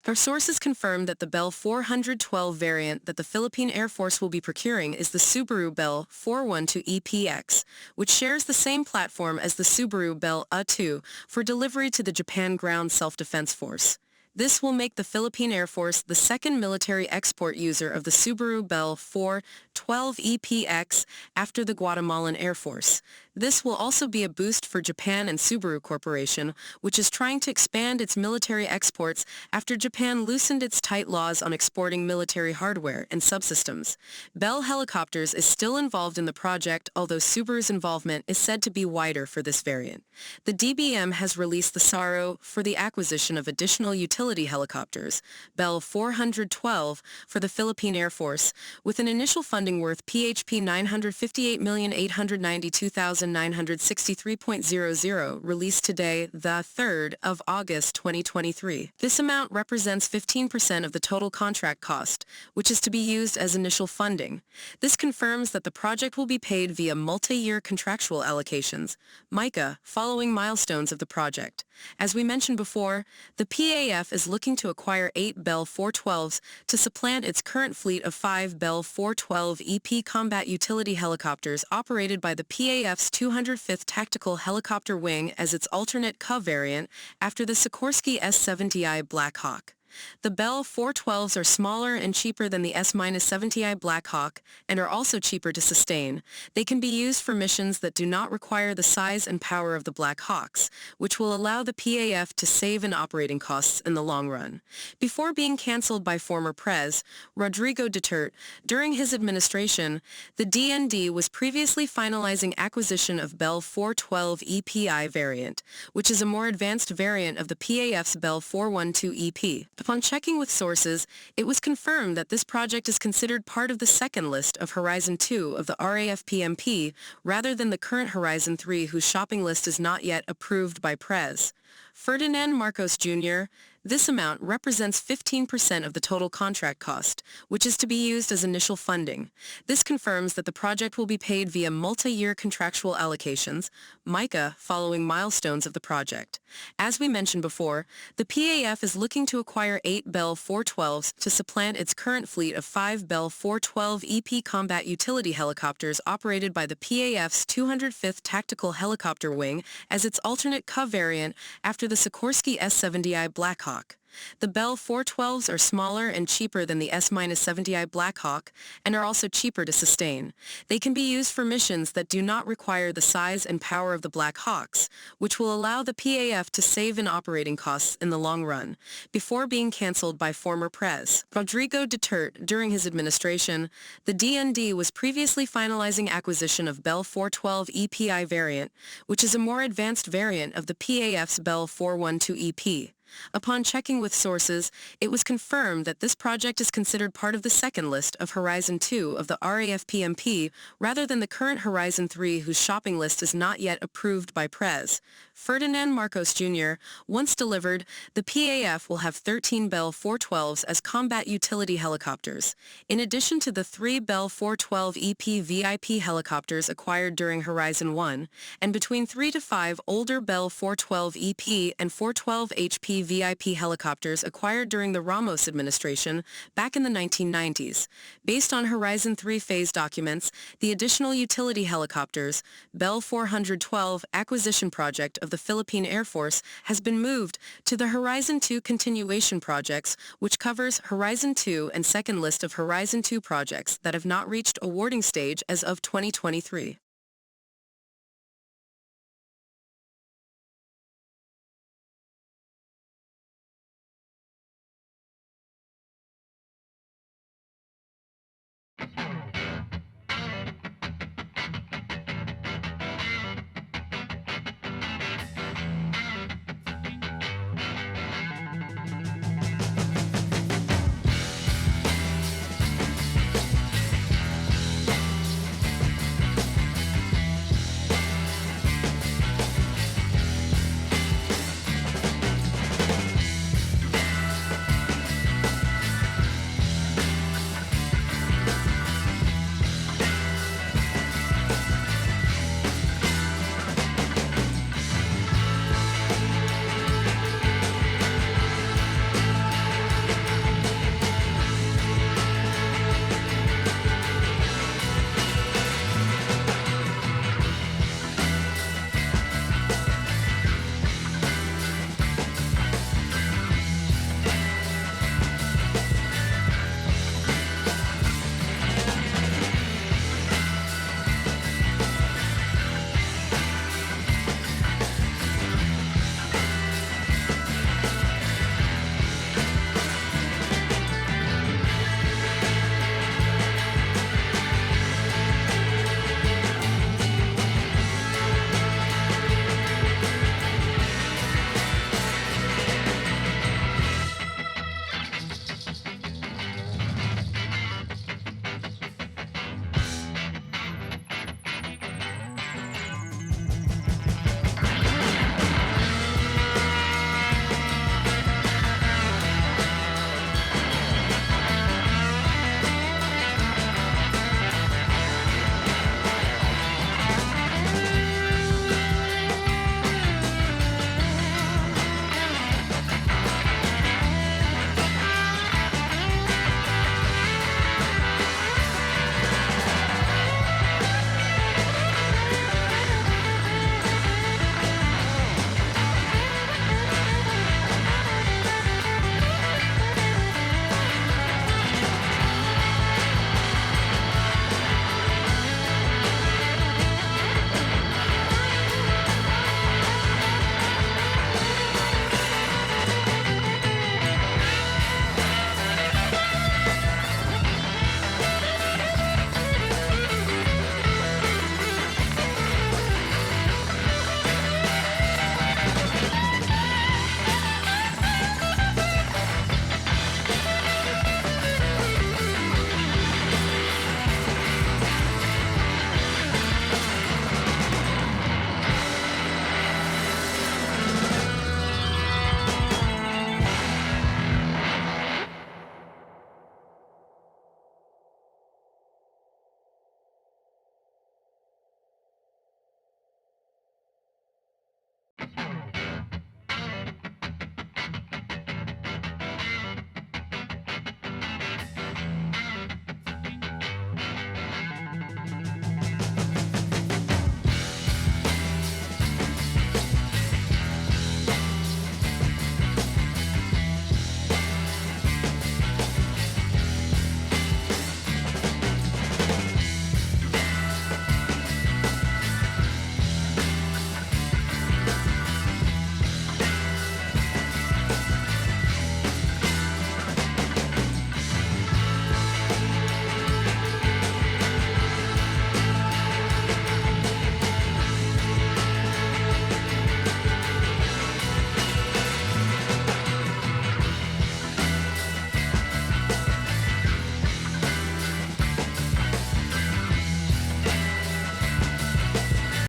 Our sources confirm that the Bell 412 variant that the Philippine Air Force will be procuring is the Subaru Bell 412 EPX, which shares the same platform as the Subaru Bell A2 for delivery to the Japan Ground Self-Defense Force. This will make the Philippine Air Force the second military export user of the Subaru Bell 412 EPX after the Guatemalan Air Force. This will also be a boost for Japan and Subaru Corporation, which is trying to expand its military exports after Japan loosened its tight laws on exporting military hardware and subsystems. Bell Helicopters is still involved in the project, although Subaru's involvement is said to be wider for this variant. The DBM has released the SARO for the acquisition of additional utility helicopters, Bell 412, for the Philippine Air Force, with an initial funding worth PHP 958,892,963.00 released today, the 3rd of August 2023. This amount represents 15% of the total contract cost, which is to be used as initial funding. This confirms that the project will be paid via multi-year contractual allocations, MICA, following milestones of the project. As we mentioned before, the PAF is looking to acquire 8 Bell 412s to supplant its current fleet of 5 Bell 412 EP combat utility helicopters operated by the PAF's 205th Tactical Helicopter Wing as its alternate CUV variant after the Sikorsky S-70I Black Hawk. The Bell 412s are smaller and cheaper than the S-70I Black Hawk and are also cheaper to sustain. They can be used for missions that do not require the size and power of the Black Hawks, which will allow the PAF to save in operating costs in the long run. Before being canceled by former Pres. Rodrigo Duterte, during his administration, the DND was previously finalizing acquisition of Bell 412 EPI variant, which is a more advanced variant of the PAF's Bell 412 EP. Upon checking with sources, it was confirmed that this project is considered part of the second list of Horizon 2 of the RAFPMP rather than the current Horizon 3 whose shopping list is not yet approved by Pres. Ferdinand Marcos Jr., this amount represents 15% of the total contract cost, which is to be used as initial funding. This confirms that the project will be paid via multi-year contractual allocations, MICA, following milestones of the project. As we mentioned before, the PAF is looking to acquire 8 Bell 412s to supplant its current fleet of 5 Bell 412 EP combat utility helicopters operated by the PAF's 205th Tactical Helicopter Wing as its alternate CUV variant after the Sikorsky S-70I Black Hawk. The Bell 412s are smaller and cheaper than the S-70I Black Hawk and are also cheaper to sustain. They can be used for missions that do not require the size and power of the Black Hawks, which will allow the PAF to save in operating costs in the long run. Before being canceled by former Pres. Rodrigo Duterte, during his administration, the DND was previously finalizing acquisition of Bell 412 EPI variant, which is a more advanced variant of the PAF's Bell 412 EP. Upon checking with sources, it was confirmed that this project is considered part of the second list of Horizon 2 of the RAFPMP rather than the current Horizon 3 whose shopping list is not yet approved by Pres. Ferdinand Marcos Jr., once delivered, the PAF will have 13 Bell 412s as combat utility helicopters. In addition to the 3 Bell 412 EP VIP helicopters acquired during Horizon 1, and between 3 to 5 older Bell 412 EP and 412 HP VIP helicopters acquired during the Ramos administration back in the 1990s. Based on Horizon 3 phase documents, the additional utility helicopters, Bell 412 acquisition project of the Philippine Air Force has been moved to the Horizon 2 continuation projects, which covers Horizon 2 and second list of Horizon 2 projects that have not reached awarding stage as of 2023.